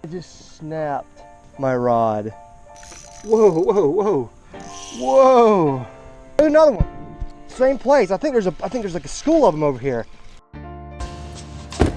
I just snapped my rod. Whoa, whoa, whoa, whoa! Another one. Same place. I think there's like a school of them over here.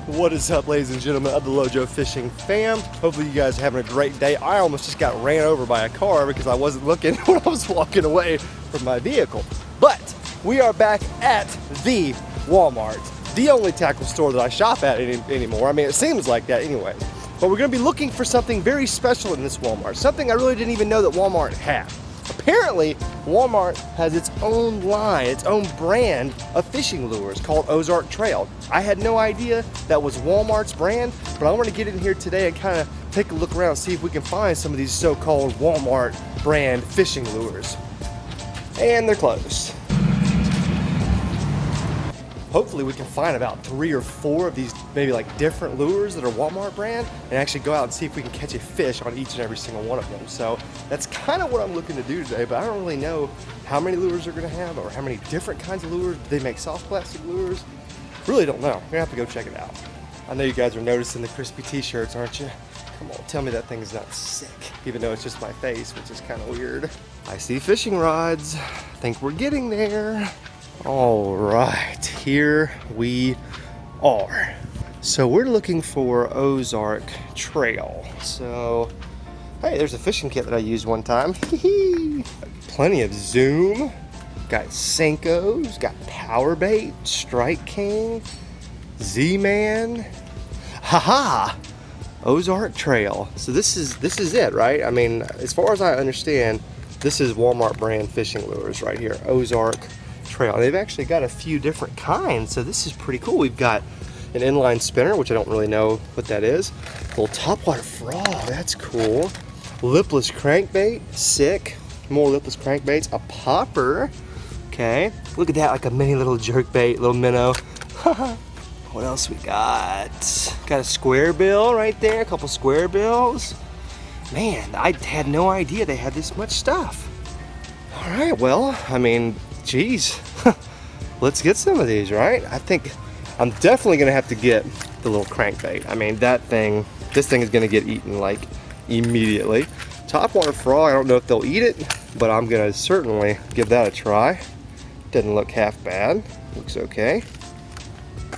What is up, ladies and gentlemen of the Lojo Fishing fam? Hopefully you guys are having a great day. I almost just got ran over by a car because I wasn't looking when I was walking away from my vehicle. But we are back at the Walmart, the only tackle store that I shop at anymore. I mean, it seems like that anyway. But we're gonna be looking for something very special in this Walmart, something I really didn't even know that Walmart had. Apparently, Walmart has its own line, its own brand of fishing lures called Ozark Trail. I had no idea that was Walmart's brand, but I want to get in here today and kind of take a look around and see if we can find some of these so-called Walmart brand fishing lures. And they're closed. Hopefully we can find about 3 or 4 of these maybe like different lures that are Walmart brand and actually go out and see if we can catch a fish on each and every single one of them. So that's kind of what I'm looking to do today, but I don't really know how many lures they're gonna have or how many different kinds of lures. Do they make soft plastic lures? Really don't know. We're gonna have to go check it out. I know you guys are noticing the crispy t-shirts, aren't you? Come on, tell me that thing is not sick, even though it's just my face, which is kind of weird. I see fishing rods. I think we're getting there. All right, here we are. So we're looking for Ozark Trail. So, hey, there's a fishing kit that I used one time. Plenty of Zoom. Got Senkos, got Power Bait, Strike King, Z-Man. Haha! Ozark Trail. So this is it, right? I mean, as far as I understand, this is Walmart brand fishing lures right here. Ozark Trail. They've actually got a few different kinds, so this is pretty cool. We've got an inline spinner, which I don't really know what that is. A little topwater frog, that's cool. Lipless crankbait, sick. More lipless crankbaits. A popper, okay. Look at that, like a mini little jerkbait, little minnow. What else we got? Got a square bill right there, a couple square bills. Man, I had no idea they had this much stuff. All right, well, I mean, geez, let's get some of these, right? I think I'm definitely gonna have to get the little crankbait. I mean, this thing is gonna get eaten like immediately. Topwater frog, I don't know if they'll eat it, but I'm gonna certainly give that a try. Doesn't look half bad, looks okay.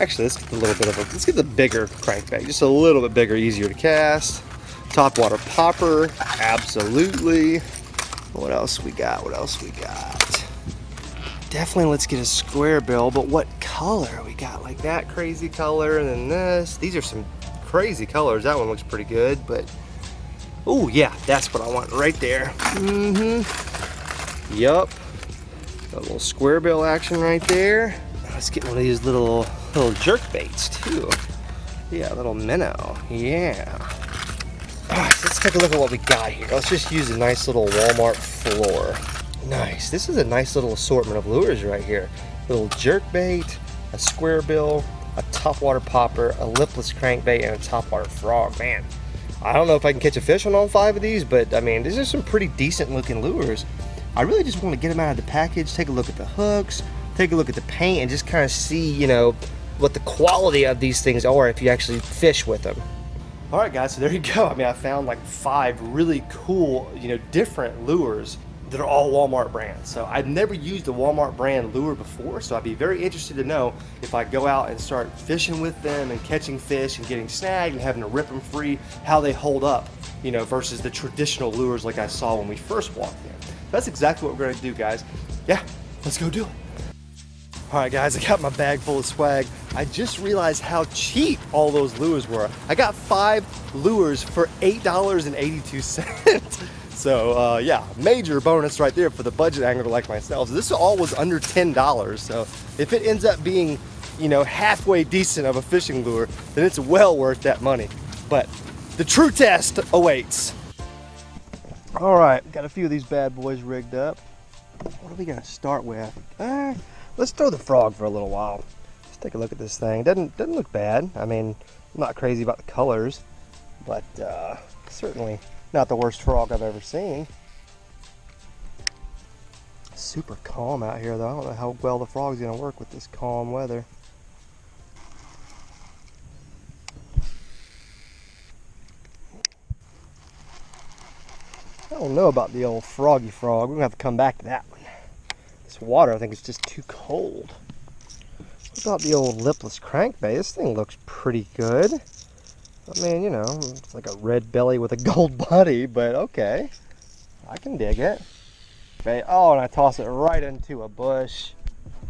Actually, let's get the bigger crankbait, just a little bit bigger, easier to cast. Topwater popper, absolutely. What else we got? Definitely let's get a square bill, but what color? We got like that crazy color and then this. These are some crazy colors. That one looks pretty good, but oh yeah, that's what I want right there. Yup. Got a little square bill action right there. Let's get one of these little jerk baits too. Yeah, a little minnow. Yeah. Alright, so let's take a look at what we got here. Let's just use a nice little Walmart floor. Nice. This is a nice little assortment of lures right here. A little jerkbait, a square bill, a topwater popper, a lipless crankbait, and a topwater frog. Man, I don't know if I can catch a fish on all 5 of these, but I mean, these are some pretty decent looking lures. I really just want to get them out of the package, take a look at the hooks, take a look at the paint, and just kind of see, you know, what the quality of these things are if you actually fish with them. All right, guys, so there you go. I mean, I found like 5 really cool, you know, different lures that are all Walmart brands. So I've never used a Walmart brand lure before, so I'd be very interested to know if I go out and start fishing with them and catching fish and getting snagged and having to rip them free, how they hold up, you know, versus the traditional lures like I saw when we first walked in. That's exactly what we're gonna do, guys. Yeah, let's go do it. All right, guys, I got my bag full of swag. I just realized how cheap all those lures were. I got 5 lures for $8.82. So yeah, major bonus right there for the budget angler like myself. So this all was under $10. So if it ends up being, you know, halfway decent of a fishing lure, then it's well worth that money. But the true test awaits. All right, got a few of these bad boys rigged up. What are we gonna start with? Let's throw the frog for a little while. Let's take a look at this thing. Doesn't look bad. I mean, I'm not crazy about the colors, but certainly not the worst frog I've ever seen. Super calm out here though. I don't know how well the frog's gonna work with this calm weather. I don't know about the old froggy frog. We're gonna have to come back to that one. This water, I think, is just too cold. What about the old lipless crankbait? This thing looks pretty good. I mean, you know, it's like a red belly with a gold body, but okay. I can dig it. Oh, and I toss it right into a bush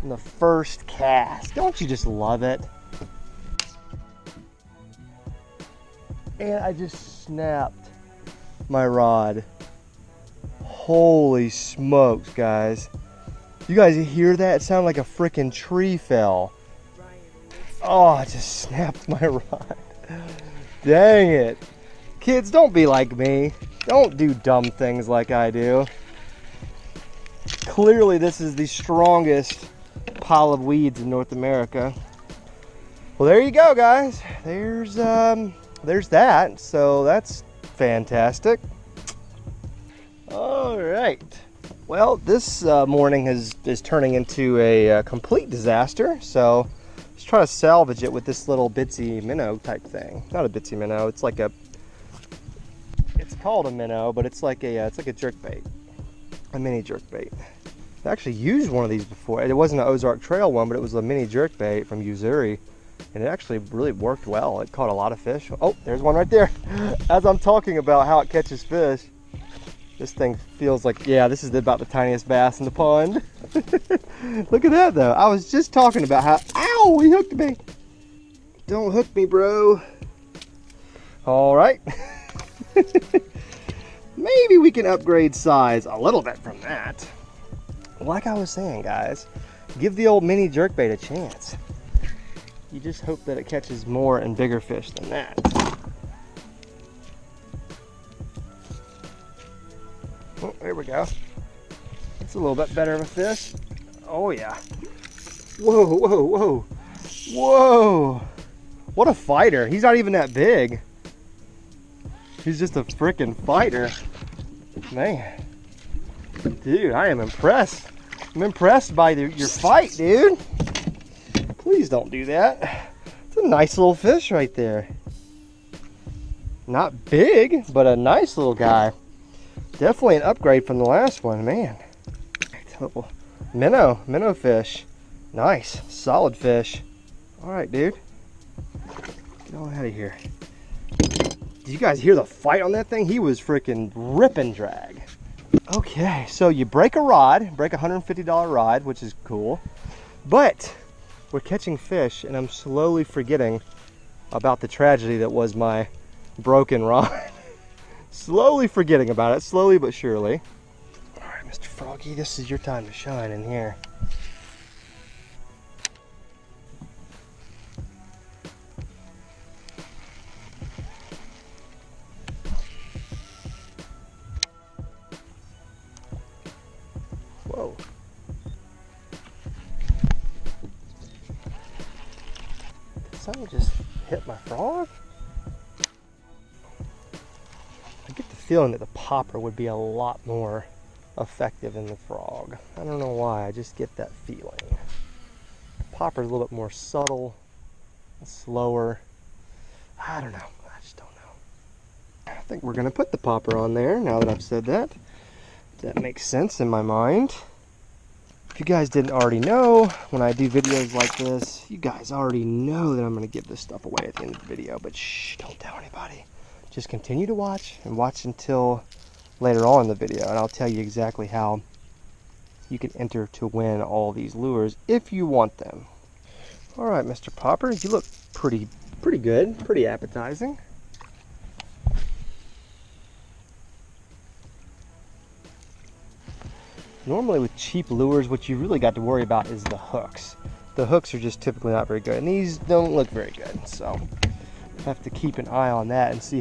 in the first cast. Don't you just love it? And I just snapped my rod. Holy smokes, guys. You guys hear that? It sounded like a freaking tree fell. Oh, I just snapped my rod. Dang it. Kids, don't be like me. Don't do dumb things like I do. Clearly, this is the strongest pile of weeds in North America. Well, there you go, guys. There's that. So that's fantastic. All right. Well, this morning is turning into a complete disaster. So let's try to salvage it with this little bitsy minnow type thing. Not a bitsy minnow. It's like it's called a minnow, but it's like a jerkbait, a mini jerkbait. I actually used one of these before. It wasn't an Ozark Trail one, but it was a mini jerkbait from Missouri, and it actually really worked well. It caught a lot of fish. Oh, there's one right there. As I'm talking about how it catches fish, this thing feels like, yeah, this is about the tiniest bass in the pond. Look at that, though. I was just talking about how, ow, he hooked me. Don't hook me, bro. All right. Maybe we can upgrade size a little bit from that. Like I was saying, guys, give the old mini jerkbait a chance. You just hope that it catches more and bigger fish than that. Oh, there we go. It's a little bit better of a fish. Oh yeah. Whoa, whoa, whoa. Whoa. What a fighter. He's not even that big. He's just a freaking fighter. Man. Dude, I am impressed. I'm impressed by your fight, dude. Please don't do that. It's a nice little fish right there. Not big, but a nice little guy. Definitely an upgrade from the last one, man. Little minnow fish. Nice, solid fish. All right, dude. Get on out of here. Did you guys hear the fight on that thing? He was freaking rip and drag. Okay, so you break a rod, break a $150 rod, which is cool, but we're catching fish and I'm slowly forgetting about the tragedy that was my broken rod. Slowly forgetting about it, slowly but surely. All right, Mr. Froggy, this is your time to shine in here. Whoa. Did something just hit my frog? I get the feeling that the popper would be a lot more effective than the frog. I don't know why, I just get that feeling. The popper's a little bit more subtle, slower. I don't know, I just don't know. I think we're gonna put the popper on there now that I've said that. That makes sense in my mind. If you guys didn't already know, when I do videos like this, you guys already know that I'm going to give this stuff away at the end of the video, but shh, don't tell anybody. Just continue to watch and watch until later on in the video, and I'll tell you exactly how you can enter to win all these lures if you want them. All right, Mr. Popper, you look pretty good, pretty appetizing. Normally with cheap lures, what you really got to worry about is the hooks. The hooks are just typically not very good, and these don't look very good, so have to keep an eye on that and see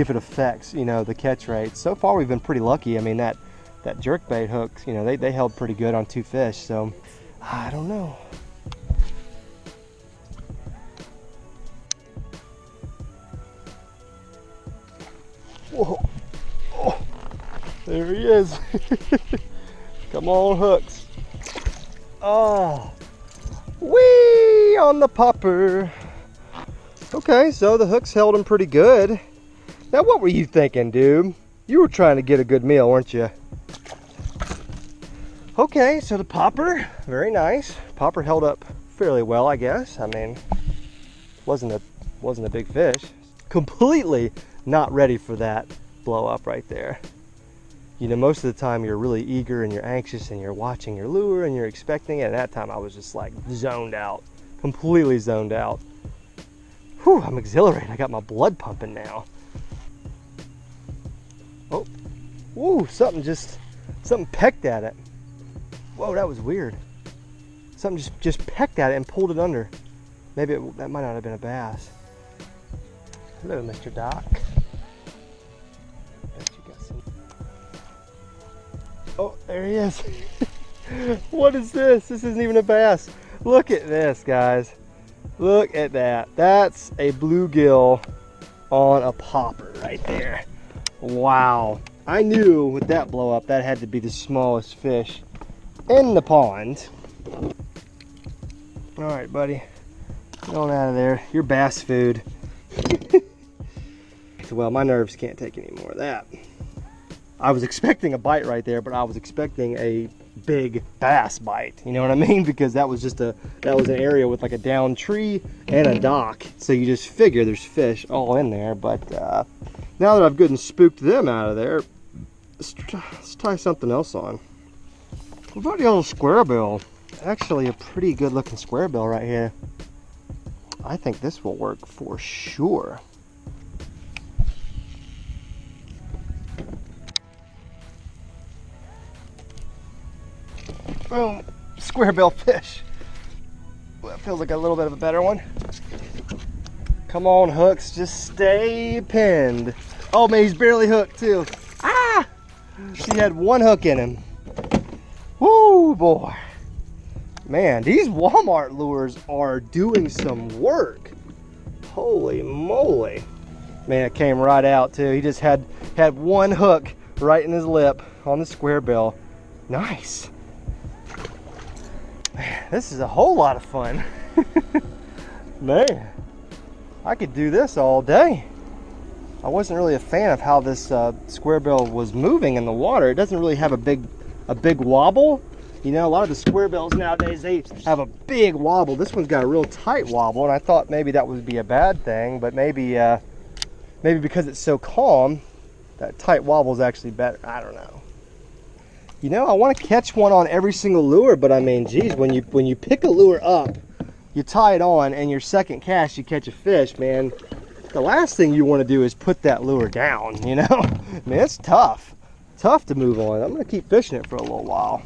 if it affects, you know, the catch rate. So far we've been pretty lucky. I mean, that jerkbait hook, you know, they held pretty good on 2 fish, so I don't know. Whoa. Oh, there he is. Come on, hooks. Oh, whee on the popper. Okay, so the hooks held him pretty good. Now, what were you thinking, dude? You were trying to get a good meal, weren't you? Okay, so the popper, very nice. Popper held up fairly well, I guess. I mean, wasn't a big fish. Completely not ready for that blow up right there. You know, most of the time you're really eager and you're anxious and you're watching your lure and you're expecting it. And that time I was just like zoned out, completely zoned out. Whew, I'm exhilarated. I got my blood pumping now. Oh, woo, something pecked at it. Whoa, that was weird. Something just pecked at it and pulled it under. Maybe that might not have been a bass. Hello, Mr. Doc. Bet you got some. Oh, there he is. What is this? This isn't even a bass. Look at this, guys. Look at that. That's a bluegill on a popper right there. Wow. I knew with that blow up that had to be the smallest fish in the pond. All right, buddy. Get on out of there. You're bass food. Well, my nerves can't take any more of that. I was expecting a bite right there, but I was expecting a big bass bite. You know what I mean? Because that was an area with like a downed tree and a dock. So you just figure there's fish all in there. But now that I've good and spooked them out of there, let's tie something else on. What about the old square bill? Actually a pretty good looking square bill right here. I think this will work for sure. Boom, square bill fish. Well, that feels like a little bit of a better one. Come on, hooks, just stay pinned. Oh man, he's barely hooked too. Ah! He had one hook in him. Woo, boy. Man, these Walmart lures are doing some work. Holy moly. Man, it came right out too. He just had one hook right in his lip on the square bill. Nice. Man, this is a whole lot of fun. Man, I could do this all day. I wasn't really a fan of how this square bill was moving in the water. It doesn't really have a big wobble. You know, a lot of the square bills nowadays, they have a big wobble. This one's got a real tight wobble, and I thought maybe that would be a bad thing, but maybe because it's so calm, that tight wobble is actually better. I don't know. You know, I want to catch one on every single lure, but I mean, geez, when you pick a lure up, you tie it on, and your second cast, you catch a fish, man. The last thing you want to do is put that lure down, you know? I mean, it's tough to move on. I'm going to keep fishing it for a little while.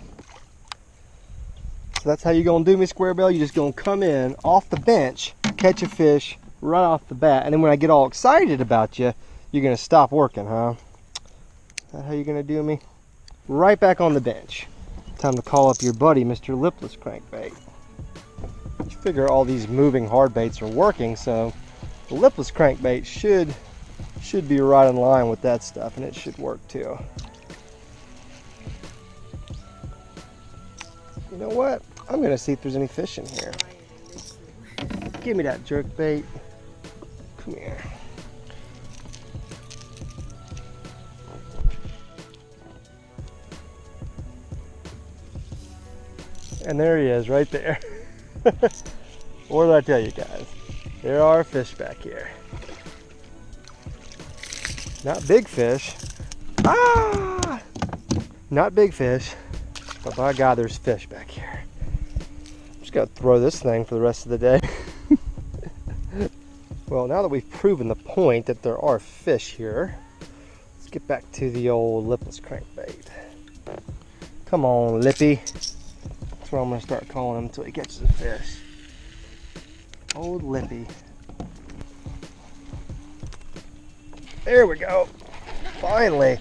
So that's how you're going to do me, square bill. You're just going to come in off the bench, catch a fish right off the bat, and then when I get all excited about you, you're going to stop working, huh? Is that how you're going to do me? Right back on the bench. Time to call up your buddy, Mr. Lipless Crankbait. You figure all these moving hard baits are working, so the lipless crankbait should be right in line with that stuff, and it should work too. You know what? I'm gonna see if there's any fish in here. Give me that jerk bait. Come here. And there he is, right there. What did I tell you guys? There are fish back here. Not big fish. Ah! Not big fish, but by God, there's fish back here. I'm just gonna throw this thing for the rest of the day. Well, now that we've proven the point that there are fish here, let's get back to the old lipless crankbait. Come on, Lippy. That's what I'm gonna start calling him until he catches a fish. Old Lippy. There we go. Finally,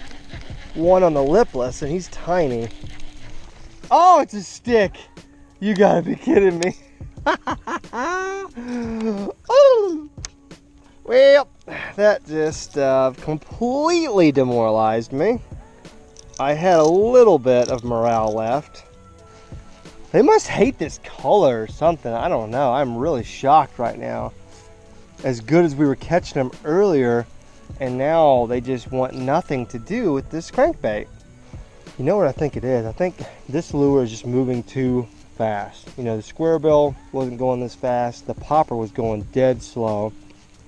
one on the lipless, and he's tiny. Oh, it's a stick. You gotta be kidding me. Oh. Well, that just completely demoralized me. I had a little bit of morale left. They must hate this color or something. I don't know. I'm really shocked right now. As good as we were catching them earlier, and now they just want nothing to do with this crankbait. You know what I think it is? I think this lure is just moving too fast. You know, the square bill wasn't going this fast. The popper was going dead slow.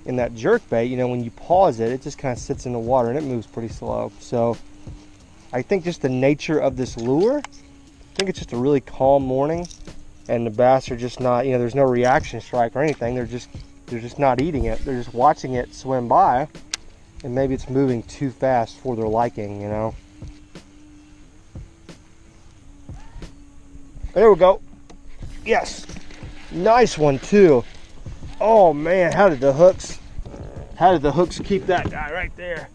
And that jerk bait, you know, when you pause it, it just kind of sits in the water and it moves pretty slow. So I think just the nature of this lure, I think it's just a really calm morning, and the bass are just not, you know, there's no reaction strike or anything. They're just not eating it. They're just watching it swim by, and maybe it's moving too fast for their liking, you know. There we go. Yes. Nice one too. Oh man, how did the hooks keep that guy right there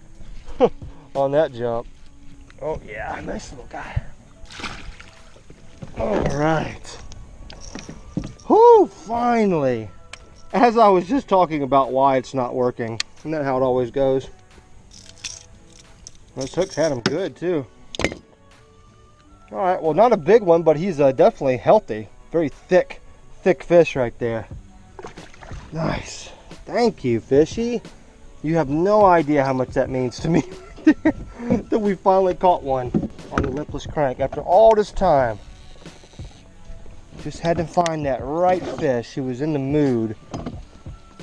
on that jump? Oh yeah, nice little guy. All right. Whoo, finally. As I was just talking about why it's not working. Isn't that how it always goes? Those hooks had him good too. All right, well, not a big one, but he's definitely healthy. Very thick fish right there. Nice. Thank you, fishy. You have no idea how much that means to me that we finally caught one on the lipless crank after all this time. Just had to find that right fish who was in the mood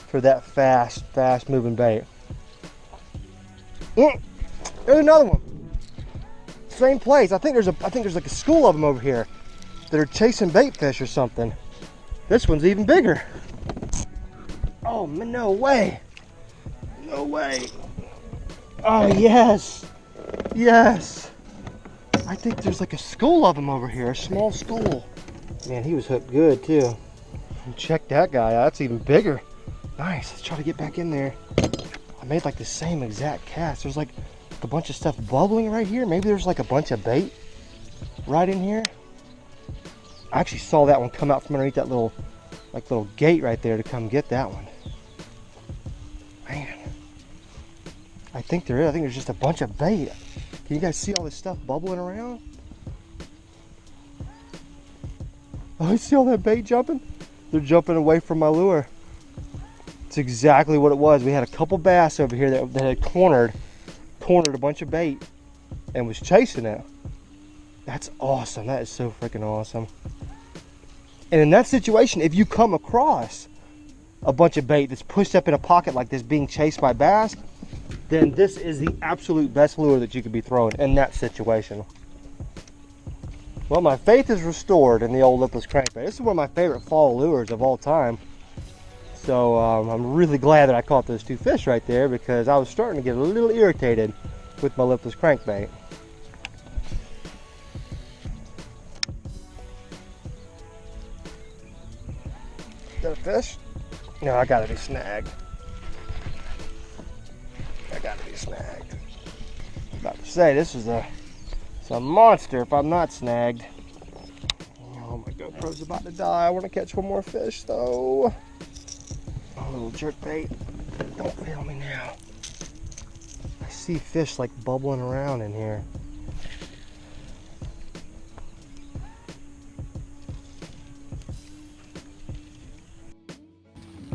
for that fast moving bait. There's another one. Same place. I think there's like a school of them over here that are chasing bait fish or something. This one's even bigger. Oh, no way. No way. Oh, yes. Yes. I think there's like a school of them over here, a small school. Man, he was hooked good too. Check that guy out. That's even bigger. Nice. Let's try to get back in there. I made like the same exact cast. There's like a bunch of stuff bubbling right here. Maybe there's like a bunch of bait right in here. I actually saw that one come out from underneath that little gate right there to come get that one. Man, I think there is. I think there's just a bunch of bait. Can you guys see all this stuff bubbling around? Oh, you see all that bait jumping? They're jumping away from my lure. It's exactly what it was. We had a couple bass over here that had cornered a bunch of bait and was chasing it. That's awesome. That is so freaking awesome. And in that situation, if you come across a bunch of bait that's pushed up in a pocket like this being chased by bass, then this is the absolute best lure that you could be throwing in that situation. Well, my faith is restored in the old lipless crankbait. This is one of my favorite fall lures of all time. So I'm really glad that I caught those two fish right there, because I was starting to get a little irritated with my lipless crankbait. Is that a fish? No, I gotta be snagged. I gotta be snagged. I'm about to say, this is a monster if I'm not snagged. Oh, my GoPro's about to die. I want to catch one more fish though. A little jerk bait. Don't fail me now. I see fish like bubbling around in here.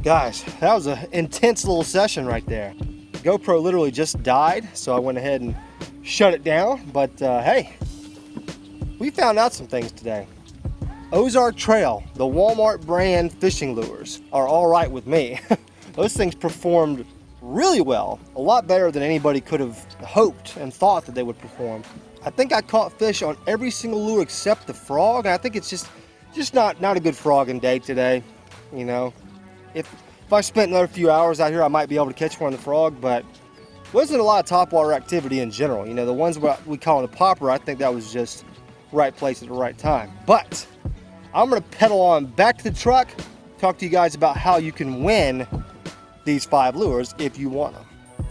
Guys, that was an intense little session right there. GoPro literally just died, so I went ahead and shut it down. But hey, we found out some things today. Ozark Trail, the Wal-Mart brand fishing lures, are all right with me. Those things performed really well, a lot better than anybody could have hoped and thought that they would perform. I think I caught fish on every single lure except the frog, and I think it's just not a good frogging day today. You know, if I spent another few hours out here, I might be able to catch one of the frog, but wasn't a lot of topwater activity in general. You know, the ones we call the popper, I think that was just right place at the right time. But I'm gonna pedal on back to the truck, talk to you guys about how you can win these 5 lures if you want them.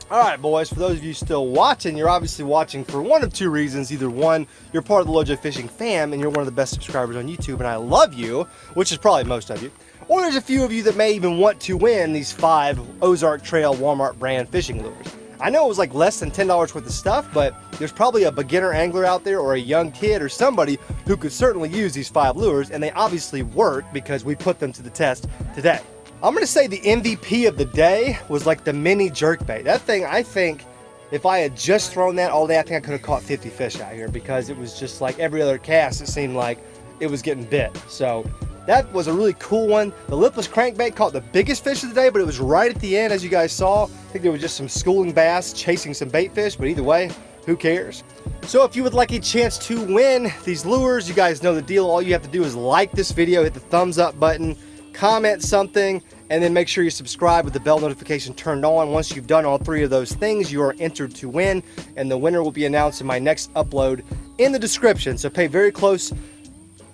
All right, boys, for those of you still watching, you're obviously watching for one of two reasons. Either one, you're part of the Lojo Fishing fam and you're one of the best subscribers on YouTube and I love you, which is probably most of you. Or there's a few of you that may even want to win these 5 Ozark Trail Wal-Mart brand fishing lures. I know it was like less than $10 worth of stuff, but there's probably a beginner angler out there or a young kid or somebody who could certainly use these 5 lures, and they obviously work because we put them to the test today. I'm gonna say the MVP of the day was like the mini jerkbait. That thing, I think, if I had just thrown that all day, I think I could have caught 50 fish out here, because it was just like every other cast, it seemed like it was getting bit. So that was a really cool one. The lipless crankbait caught the biggest fish of the day, but it was right at the end, as you guys saw. I think there was just some schooling bass chasing some bait fish, but either way, who cares? So if you would like a chance to win these lures, you guys know the deal. All you have to do is like this video, hit the thumbs up button, comment something, and then make sure you subscribe with the bell notification turned on. Once you've done all 3 of those things, you are entered to win, and the winner will be announced in my next upload in the description. So pay very close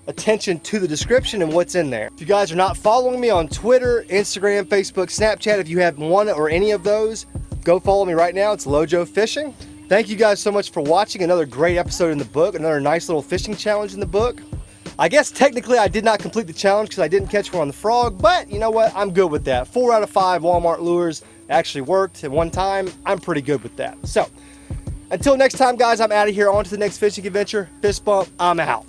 attention to the description and what's in there. If you guys are not following me on Twitter, Instagram, Facebook, Snapchat, if you have one or any of those, go follow me right now. It's Lojo.fishing. Thank you guys so much for watching. Another great episode in the book, another nice little fishing challenge in the book. I guess technically I did not complete the challenge because I didn't catch one on the frog, but you know what? I'm good with that. 4 out of 5 Walmart lures actually worked at one time. I'm pretty good with that. So until next time, guys, I'm out of here. On to the next fishing adventure. Fist bump. I'm out.